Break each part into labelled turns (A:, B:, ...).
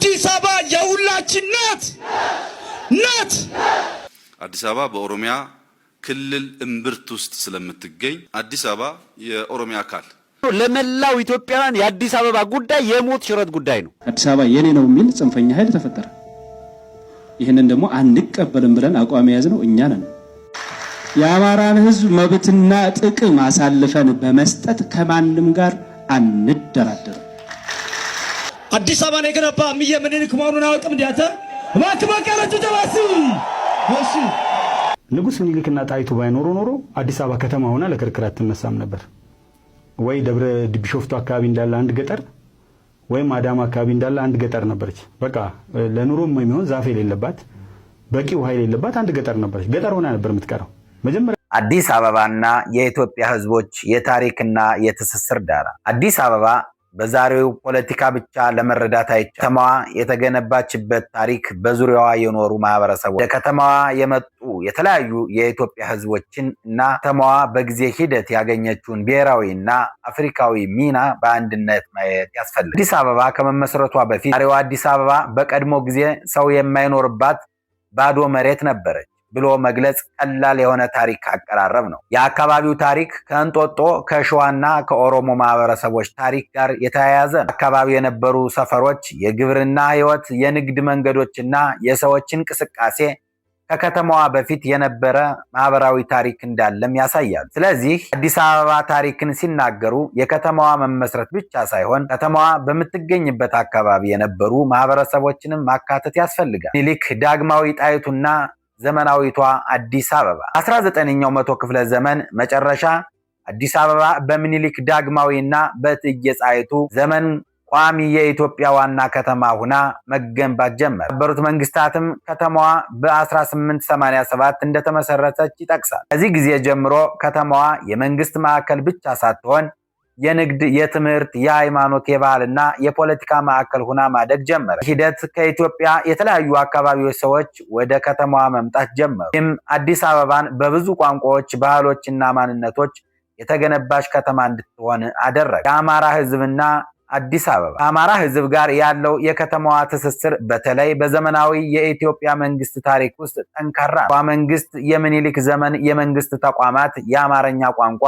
A: አዲስ አበባ የሁላችን ናት።
B: አዲስ አበባ በኦሮሚያ ክልል እምብርት ውስጥ ስለምትገኝ አዲስ አበባ የኦሮሚያ አካል
C: ለመላው ኢትዮጵያውያን የአዲስ አበባ ጉዳይ የሞት ሽረት ጉዳይ ነው።
D: አዲስ አበባ የኔ ነው የሚል ጽንፈኛ ኃይል ተፈጠረ። ይሄንን ደግሞ አንቀበልም ብለን አቋም ያዝነው እኛ ነን። የአማራን ህዝብ መብትና ጥቅም አሳልፈን በመስጠት ከማንም ጋር አንደራደርም።
A: አዲስ አበባ ላይ ገነባ ምየ ምኒልክ መሆኑን አውቅም እንዲያተ ማከማከራቱ ተባሱ እሺ
E: ንጉስ ምኒልክና ጣይቱ ባይኖሩ ኖሮ አዲስ አበባ ከተማ ሆና ለክርክር አትነሳም ነበር። ወይ ደብረ ቢሾፍቱ አካባቢ እንዳለ አንድ ገጠር ወይ አዳማ አካባቢ እንዳለ አንድ ገጠር ነበርች። በቃ ለኑሮም የሚሆን ዛፍ የሌለባት በቂ ውሃ የሌለባት አንድ ገጠር ነበርች። ገጠር ሆና ነበር የምትቀረው። መጀመሪያ
F: አዲስ አበባና የኢትዮጵያ ህዝቦች የታሪክና የትስስር ዳራ። አዲስ አበባ በዛሬው ፖለቲካ ብቻ ለመረዳት አይቻልም። ከተማዋ የተገነባችበት ታሪክ በዙሪያዋ የኖሩ ማህበረሰቦች፣ ወደ ከተማዋ የመጡ የተለያዩ የኢትዮጵያ ህዝቦችን እና ከተማዋ በጊዜ ሂደት ያገኘችውን ብሔራዊና አፍሪካዊ ሚና በአንድነት ማየት ያስፈልጋል። አዲስ አበባ ከመመስረቷ በፊት ዛሬዋ አዲስ አበባ በቀድሞ ጊዜ ሰው የማይኖርባት ባዶ መሬት ነበረች ብሎ መግለጽ ቀላል የሆነ ታሪክ አቀራረብ ነው። የአካባቢው ታሪክ ከእንጦጦ ከሸዋና ከኦሮሞ ማህበረሰቦች ታሪክ ጋር የተያያዘ ነው። አካባቢው የነበሩ ሰፈሮች፣ የግብርና ህይወት፣ የንግድ መንገዶችና የሰዎች እንቅስቃሴ ከከተማዋ በፊት የነበረ ማህበራዊ ታሪክ እንዳለም ያሳያሉ። ስለዚህ አዲስ አበባ ታሪክን ሲናገሩ የከተማዋ መመስረት ብቻ ሳይሆን ከተማዋ በምትገኝበት አካባቢ የነበሩ ማህበረሰቦችንም ማካተት ያስፈልጋል። ምኒልክ፣ ዳግማዊ ጣይቱና ዘመናዊቷ አዲስ አበባ 19ኛው መቶ ክፍለ ዘመን መጨረሻ አዲስ አበባ በምኒልክ ዳግማዊና በእቴጌ ጣይቱ ዘመን ቋሚ የኢትዮጵያ ዋና ከተማ ሆና መገንባት ጀመረ። የተባበሩት መንግስታትም ከተማዋ በ1887 እንደተመሰረተች ይጠቅሳል። ከዚህ ጊዜ ጀምሮ ከተማዋ የመንግስት ማዕከል ብቻ ሳትሆን የንግድ፣ የትምህርት፣ የሃይማኖት፣ የባህልና የፖለቲካ ማዕከል ሆና ማደግ ጀመረ። ሂደት ከኢትዮጵያ የተለያዩ አካባቢዎች ሰዎች ወደ ከተማዋ መምጣት ጀመሩ። ይህም አዲስ አበባን በብዙ ቋንቋዎች፣ ባህሎችና ማንነቶች የተገነባች ከተማ እንድትሆን አደረገ። የአማራ ህዝብና አዲስ አበባ ከአማራ ህዝብ ጋር ያለው የከተማዋ ትስስር በተለይ በዘመናዊ የኢትዮጵያ መንግስት ታሪክ ውስጥ ጠንካራ ነው። መንግስት፣ የምኒልክ ዘመን የመንግስት ተቋማት፣ የአማርኛ ቋንቋ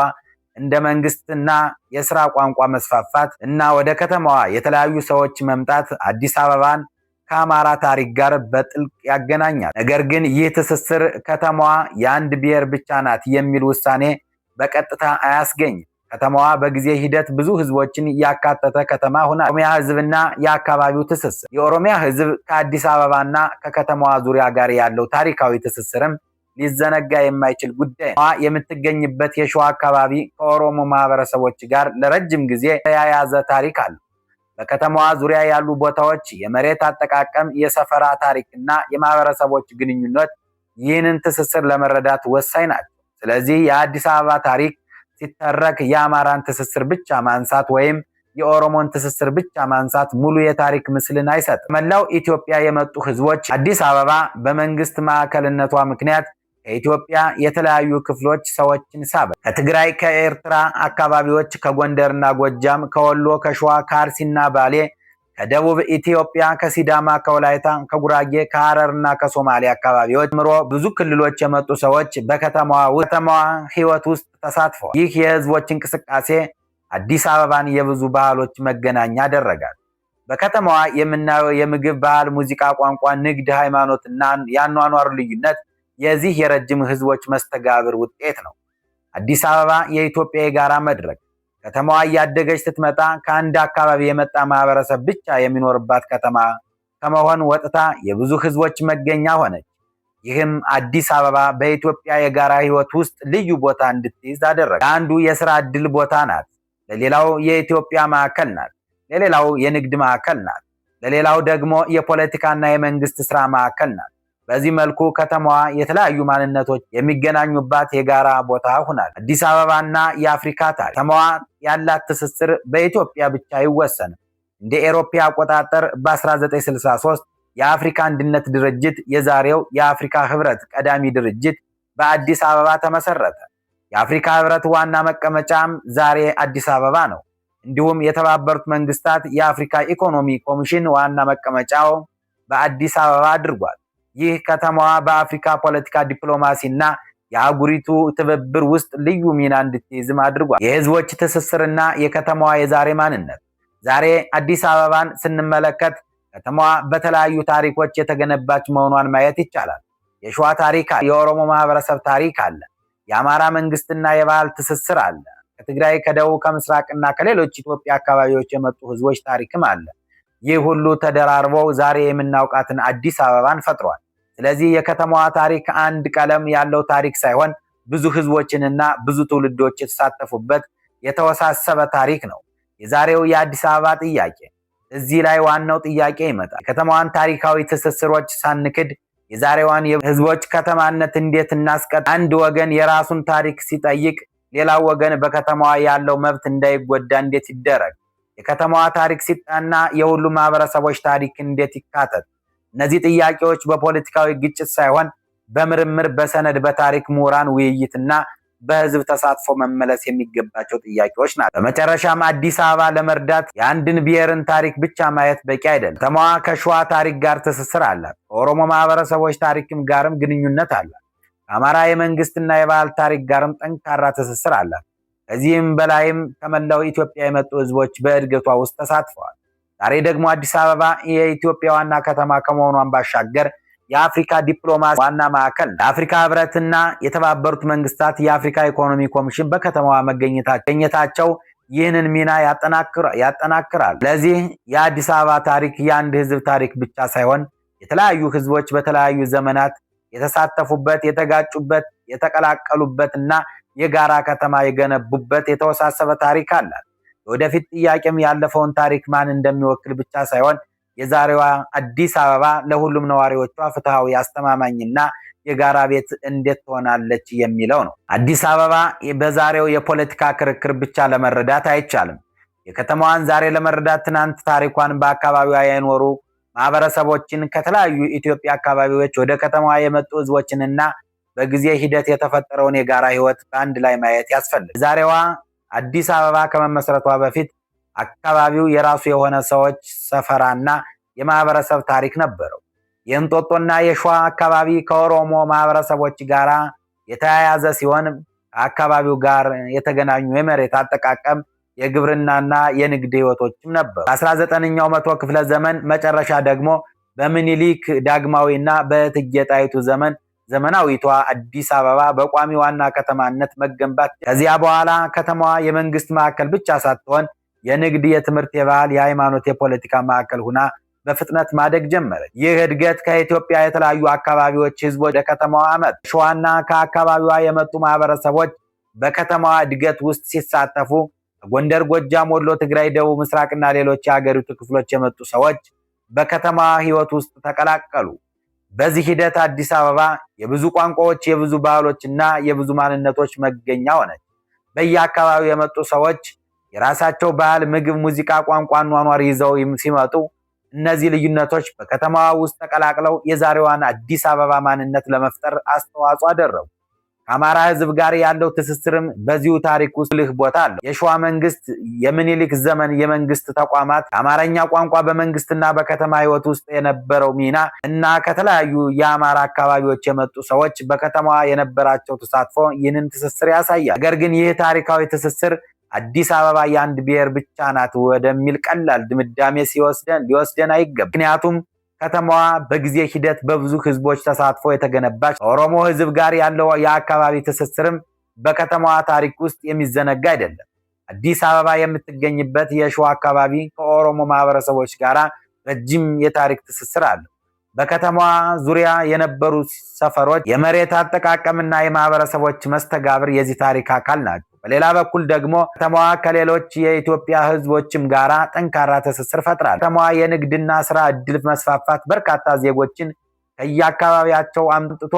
F: እንደ መንግስትና የሥራ ቋንቋ መስፋፋት እና ወደ ከተማዋ የተለያዩ ሰዎች መምጣት አዲስ አበባን ከአማራ ታሪክ ጋር በጥልቅ ያገናኛል። ነገር ግን ይህ ትስስር ከተማዋ የአንድ ብሔር ብቻ ናት የሚል ውሳኔ በቀጥታ አያስገኝም። ከተማዋ በጊዜ ሂደት ብዙ ህዝቦችን ያካተተ ከተማ ሆና የኦሮሚያ ህዝብና የአካባቢው ትስስር። የኦሮሚያ ህዝብ ከአዲስ አበባና ከከተማዋ ዙሪያ ጋር ያለው ታሪካዊ ትስስርም ሊዘነጋ የማይችል ጉዳይ ነው። የምትገኝበት የሸዋ አካባቢ ከኦሮሞ ማህበረሰቦች ጋር ለረጅም ጊዜ የተያያዘ ታሪክ አለው። በከተማዋ ዙሪያ ያሉ ቦታዎች የመሬት አጠቃቀም፣ የሰፈራ ታሪክና የማህበረሰቦች ግንኙነት ይህንን ትስስር ለመረዳት ወሳኝ ናቸው። ስለዚህ የአዲስ አበባ ታሪክ ሲተረክ የአማራን ትስስር ብቻ ማንሳት ወይም የኦሮሞን ትስስር ብቻ ማንሳት ሙሉ የታሪክ ምስልን አይሰጥም። መላው ኢትዮጵያ የመጡ ህዝቦች አዲስ አበባ በመንግስት ማዕከልነቷ ምክንያት ከኢትዮጵያ የተለያዩ ክፍሎች ሰዎችን ሳበ። ከትግራይ፣ ከኤርትራ አካባቢዎች፣ ከጎንደርና ጎጃም፣ ከወሎ፣ ከሸዋ፣ ከአርሲና ባሌ፣ ከደቡብ ኢትዮጵያ፣ ከሲዳማ፣ ከወላይታ፣ ከጉራጌ፣ ከሐረርና ከሶማሌ አካባቢዎች ጀምሮ ብዙ ክልሎች የመጡ ሰዎች በከተማዋ ህይወት ውስጥ ተሳትፈዋል። ይህ የህዝቦች እንቅስቃሴ አዲስ አበባን የብዙ ባህሎች መገናኛ አደረጋት። በከተማዋ የምናየው የምግብ፣ ባህል፣ ሙዚቃ፣ ቋንቋ፣ ንግድ፣ ሃይማኖትና የአኗኗር ልዩነት የዚህ የረጅም ህዝቦች መስተጋብር ውጤት ነው። አዲስ አበባ የኢትዮጵያ የጋራ መድረክ። ከተማዋ እያደገች ስትመጣ ከአንድ አካባቢ የመጣ ማህበረሰብ ብቻ የሚኖርባት ከተማ ከመሆን ወጥታ የብዙ ህዝቦች መገኛ ሆነች። ይህም አዲስ አበባ በኢትዮጵያ የጋራ ህይወት ውስጥ ልዩ ቦታ እንድትይዝ አደረገ። ለአንዱ የሥራ ዕድል ቦታ ናት፣ ለሌላው የኢትዮጵያ ማዕከል ናት፣ ለሌላው የንግድ ማዕከል ናት፣ ለሌላው ደግሞ የፖለቲካና የመንግስት ሥራ ማዕከል ናት። በዚህ መልኩ ከተማዋ የተለያዩ ማንነቶች የሚገናኙባት የጋራ ቦታ ሆናል። አዲስ አበባና የአፍሪካ ታሪክ። ከተማዋ ያላት ትስስር በኢትዮጵያ ብቻ አይወሰንም። እንደ ኤሮፓ አቆጣጠር በ1963 የአፍሪካ አንድነት ድርጅት የዛሬው የአፍሪካ ህብረት ቀዳሚ ድርጅት በአዲስ አበባ ተመሰረተ። የአፍሪካ ህብረት ዋና መቀመጫም ዛሬ አዲስ አበባ ነው። እንዲሁም የተባበሩት መንግስታት የአፍሪካ ኢኮኖሚ ኮሚሽን ዋና መቀመጫው በአዲስ አበባ አድርጓል። ይህ ከተማዋ በአፍሪካ ፖለቲካ፣ ዲፕሎማሲና የአህጉሪቱ ትብብር ውስጥ ልዩ ሚና እንድትይዝም አድርጓል። የህዝቦች ትስስርና የከተማዋ የዛሬ ማንነት። ዛሬ አዲስ አበባን ስንመለከት ከተማዋ በተለያዩ ታሪኮች የተገነባች መሆኗን ማየት ይቻላል። የሸዋ ታሪክ አለ፣ የኦሮሞ ማህበረሰብ ታሪክ አለ፣ የአማራ መንግስትና የባህል ትስስር አለ፣ ከትግራይ፣ ከደቡብ፣ ከምስራቅና ከሌሎች ኢትዮጵያ አካባቢዎች የመጡ ህዝቦች ታሪክም አለ። ይህ ሁሉ ተደራርበው ዛሬ የምናውቃትን አዲስ አበባን ፈጥሯል። ስለዚህ የከተማዋ ታሪክ አንድ ቀለም ያለው ታሪክ ሳይሆን ብዙ ህዝቦችንና ብዙ ትውልዶች የተሳተፉበት የተወሳሰበ ታሪክ ነው። የዛሬው የአዲስ አበባ ጥያቄ እዚህ ላይ ዋናው ጥያቄ ይመጣል። የከተማዋን ታሪካዊ ትስስሮች ሳንክድ የዛሬዋን የህዝቦች ከተማነት እንዴት እናስቀጥል? አንድ ወገን የራሱን ታሪክ ሲጠይቅ ሌላው ወገን በከተማዋ ያለው መብት እንዳይጎዳ እንዴት ይደረግ? የከተማዋ ታሪክ ሲጠና የሁሉም ማህበረሰቦች ታሪክ እንዴት ይካተት? እነዚህ ጥያቄዎች በፖለቲካዊ ግጭት ሳይሆን በምርምር፣ በሰነድ፣ በታሪክ ምሁራን ውይይትና በህዝብ ተሳትፎ መመለስ የሚገባቸው ጥያቄዎች ናቸው። በመጨረሻም አዲስ አበባ ለመርዳት የአንድን ብሔርን ታሪክ ብቻ ማየት በቂ አይደለም። ከተማዋ ከሸዋ ታሪክ ጋር ትስስር አላት። ከኦሮሞ ማህበረሰቦች ታሪክም ጋርም ግንኙነት አላት። ከአማራ የመንግስትና የባህል ታሪክ ጋርም ጠንካራ ትስስር አላት። ከዚህም በላይም ከመላው ኢትዮጵያ የመጡ ህዝቦች በእድገቷ ውስጥ ተሳትፈዋል። ዛሬ ደግሞ አዲስ አበባ የኢትዮጵያ ዋና ከተማ ከመሆኗን ባሻገር የአፍሪካ ዲፕሎማሲ ዋና ማዕከል፣ የአፍሪካ ህብረትና የተባበሩት መንግስታት የአፍሪካ ኢኮኖሚ ኮሚሽን በከተማዋ መገኘታቸው ይህንን ሚና ያጠናክራል። ለዚህ የአዲስ አበባ ታሪክ የአንድ ህዝብ ታሪክ ብቻ ሳይሆን የተለያዩ ህዝቦች በተለያዩ ዘመናት የተሳተፉበት፣ የተጋጩበት፣ የተቀላቀሉበትና የጋራ ከተማ የገነቡበት የተወሳሰበ ታሪክ አላት። ወደፊት ጥያቄም ያለፈውን ታሪክ ማን እንደሚወክል ብቻ ሳይሆን የዛሬዋ አዲስ አበባ ለሁሉም ነዋሪዎቿ ፍትሃዊ፣ አስተማማኝና የጋራ ቤት እንዴት ትሆናለች የሚለው ነው። አዲስ አበባ በዛሬው የፖለቲካ ክርክር ብቻ ለመረዳት አይቻልም። የከተማዋን ዛሬ ለመረዳት ትናንት ታሪኳን፣ በአካባቢዋ የኖሩ ማህበረሰቦችን፣ ከተለያዩ ኢትዮጵያ አካባቢዎች ወደ ከተማዋ የመጡ ህዝቦችንና በጊዜ ሂደት የተፈጠረውን የጋራ ህይወት በአንድ ላይ ማየት ያስፈልጋል። ዛሬዋ አዲስ አበባ ከመመስረቷ በፊት አካባቢው የራሱ የሆነ ሰዎች ሰፈራና የማህበረሰብ ታሪክ ነበረው። የእንጦጦና የሸዋ አካባቢ ከኦሮሞ ማህበረሰቦች ጋር የተያያዘ ሲሆን አካባቢው ጋር የተገናኙ የመሬት አጠቃቀም፣ የግብርናና የንግድ ህይወቶችም ነበሩ። በ19ኛው መቶ ክፍለ ዘመን መጨረሻ ደግሞ በምኒልክ ዳግማዊና በእቴጌ ጣይቱ ዘመን ዘመናዊቷ አዲስ አበባ በቋሚ ዋና ከተማነት መገንባት፣ ከዚያ በኋላ ከተማዋ የመንግስት ማዕከል ብቻ ሳትሆን የንግድ፣ የትምህርት፣ የባህል፣ የሃይማኖት፣ የፖለቲካ ማዕከል ሁና በፍጥነት ማደግ ጀመረች። ይህ እድገት ከኢትዮጵያ የተለያዩ አካባቢዎች ህዝቦች ወደ ከተማዋ አመጡ። ሸዋና ከአካባቢዋ የመጡ ማህበረሰቦች በከተማዋ እድገት ውስጥ ሲሳተፉ፣ ጎንደር፣ ጎጃም፣ ወሎ፣ ትግራይ፣ ደቡብ ምስራቅና ሌሎች የሀገሪቱ ክፍሎች የመጡ ሰዎች በከተማዋ ህይወት ውስጥ ተቀላቀሉ። በዚህ ሂደት አዲስ አበባ የብዙ ቋንቋዎች፣ የብዙ ባህሎችና የብዙ ማንነቶች መገኛ ሆነች። በየአካባቢው የመጡ ሰዎች የራሳቸው ባህል፣ ምግብ፣ ሙዚቃ፣ ቋንቋ፣ አኗኗር ይዘው ሲመጡ እነዚህ ልዩነቶች በከተማዋ ውስጥ ተቀላቅለው የዛሬዋን አዲስ አበባ ማንነት ለመፍጠር አስተዋጽኦ አደረጉ። ከአማራ ህዝብ ጋር ያለው ትስስርም በዚሁ ታሪክ ውስጥ ልህ ቦታ አለው። የሸዋ መንግስት፣ የምኒልክ ዘመን የመንግስት ተቋማት፣ የአማርኛ ቋንቋ በመንግስትና በከተማ ህይወት ውስጥ የነበረው ሚና እና ከተለያዩ የአማራ አካባቢዎች የመጡ ሰዎች በከተማዋ የነበራቸው ተሳትፎ ይህንን ትስስር ያሳያል። ነገር ግን ይህ ታሪካዊ ትስስር አዲስ አበባ የአንድ ብሔር ብቻ ናት ወደሚል ቀላል ድምዳሜ ሊወስደን አይገባም። ምክንያቱም ከተማዋ በጊዜ ሂደት በብዙ ህዝቦች ተሳትፎ የተገነባች፣ ከኦሮሞ ህዝብ ጋር ያለው የአካባቢ ትስስርም በከተማዋ ታሪክ ውስጥ የሚዘነጋ አይደለም። አዲስ አበባ የምትገኝበት የሸዋ አካባቢ ከኦሮሞ ማህበረሰቦች ጋር ረጅም የታሪክ ትስስር አለው። በከተማዋ ዙሪያ የነበሩ ሰፈሮች፣ የመሬት አጠቃቀምና የማህበረሰቦች መስተጋብር የዚህ ታሪክ አካል ናቸው። በሌላ በኩል ደግሞ ከተማዋ ከሌሎች የኢትዮጵያ ህዝቦችም ጋራ ጠንካራ ትስስር ፈጥራለች። ከተማዋ የንግድና ስራ እድል መስፋፋት በርካታ ዜጎችን ከየአካባቢያቸው አምጥቶ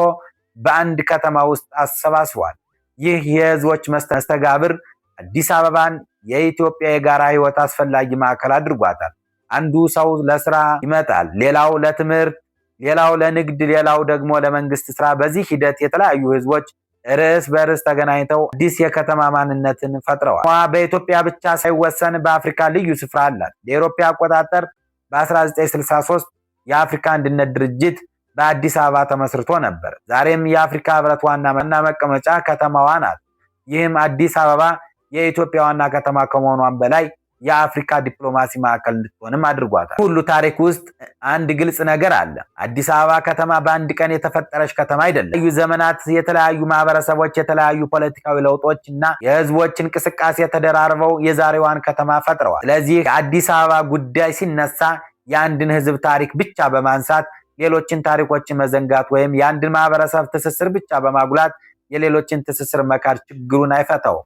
F: በአንድ ከተማ ውስጥ አሰባስቧል። ይህ የህዝቦች መስተጋብር አዲስ አበባን የኢትዮጵያ የጋራ ህይወት አስፈላጊ ማዕከል አድርጓታል። አንዱ ሰው ለስራ ይመጣል፣ ሌላው ለትምህርት፣ ሌላው ለንግድ፣ ሌላው ደግሞ ለመንግስት ስራ። በዚህ ሂደት የተለያዩ ህዝቦች ርዕስ በርዕስ ተገናኝተው አዲስ የከተማ ማንነትን ፈጥረዋል። በኢትዮጵያ ብቻ ሳይወሰን በአፍሪካ ልዩ ስፍራ አላት። የአውሮፓ አቆጣጠር በ1963 የአፍሪካ አንድነት ድርጅት በአዲስ አበባ ተመስርቶ ነበር። ዛሬም የአፍሪካ ህብረት ዋና መቀመጫ ከተማዋ ናት። ይህም አዲስ አበባ የኢትዮጵያ ዋና ከተማ ከመሆኗም በላይ የአፍሪካ ዲፕሎማሲ ማዕከል እንድትሆንም አድርጓታል። ሁሉ ታሪክ ውስጥ አንድ ግልጽ ነገር አለ። አዲስ አበባ ከተማ በአንድ ቀን የተፈጠረች ከተማ አይደለም። የተለያዩ ዘመናት፣ የተለያዩ ማህበረሰቦች፣ የተለያዩ ፖለቲካዊ ለውጦች እና የህዝቦች እንቅስቃሴ ተደራርበው የዛሬዋን ከተማ ፈጥረዋል። ስለዚህ የአዲስ አበባ ጉዳይ ሲነሳ የአንድን ህዝብ ታሪክ ብቻ በማንሳት ሌሎችን ታሪኮችን መዘንጋት ወይም የአንድን ማህበረሰብ ትስስር ብቻ በማጉላት የሌሎችን ትስስር መካድ ችግሩን አይፈታውም።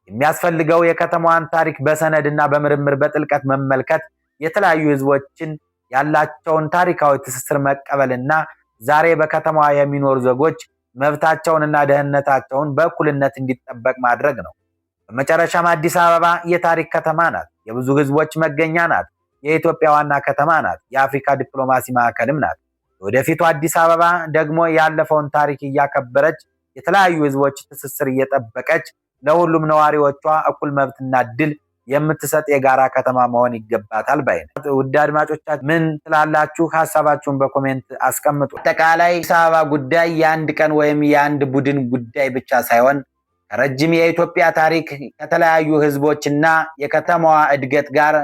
F: የሚያስፈልገው የከተማዋን ታሪክ በሰነድና በምርምር በጥልቀት መመልከት፣ የተለያዩ ህዝቦችን ያላቸውን ታሪካዊ ትስስር መቀበልና ዛሬ በከተማዋ የሚኖሩ ዜጎች መብታቸውንና ደህንነታቸውን በእኩልነት እንዲጠበቅ ማድረግ ነው። በመጨረሻም አዲስ አበባ የታሪክ ከተማ ናት። የብዙ ህዝቦች መገኛ ናት። የኢትዮጵያ ዋና ከተማ ናት። የአፍሪካ ዲፕሎማሲ ማዕከልም ናት። ወደፊቱ አዲስ አበባ ደግሞ ያለፈውን ታሪክ እያከበረች የተለያዩ ህዝቦች ትስስር እየጠበቀች ለሁሉም ነዋሪዎቿ እኩል መብትና እድል የምትሰጥ የጋራ ከተማ መሆን ይገባታል ባይ ነኝ። ውድ አድማጮቻችን ምን ትላላችሁ? ሀሳባችሁን በኮሜንት አስቀምጡ። አጠቃላይ አዲስ አበባ ጉዳይ የአንድ ቀን ወይም የአንድ ቡድን ጉዳይ ብቻ ሳይሆን ከረጅም የኢትዮጵያ ታሪክ ከተለያዩ ህዝቦችና የከተማዋ እድገት ጋር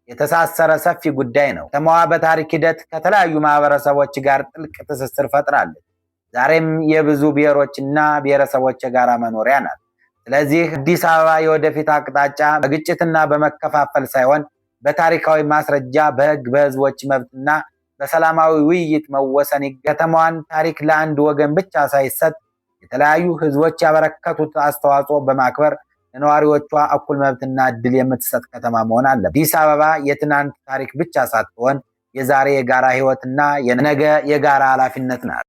F: የተሳሰረ ሰፊ ጉዳይ ነው። ከተማዋ በታሪክ ሂደት ከተለያዩ ማህበረሰቦች ጋር ጥልቅ ትስስር ፈጥራለች። ዛሬም የብዙ ብሔሮችና ብሔረሰቦች የጋራ መኖሪያ ናት። ስለዚህ አዲስ አበባ የወደፊት አቅጣጫ በግጭትና በመከፋፈል ሳይሆን በታሪካዊ ማስረጃ፣ በህግ፣ በህዝቦች መብትና በሰላማዊ ውይይት መወሰን። ከተማዋን ታሪክ ለአንድ ወገን ብቻ ሳይሰጥ የተለያዩ ህዝቦች ያበረከቱት አስተዋጽኦ በማክበር ለነዋሪዎቿ እኩል መብትና እድል የምትሰጥ ከተማ መሆን አለበት። አዲስ አበባ የትናንት ታሪክ ብቻ ሳትሆን የዛሬ የጋራ ህይወትና የነገ የጋራ ኃላፊነት ናት።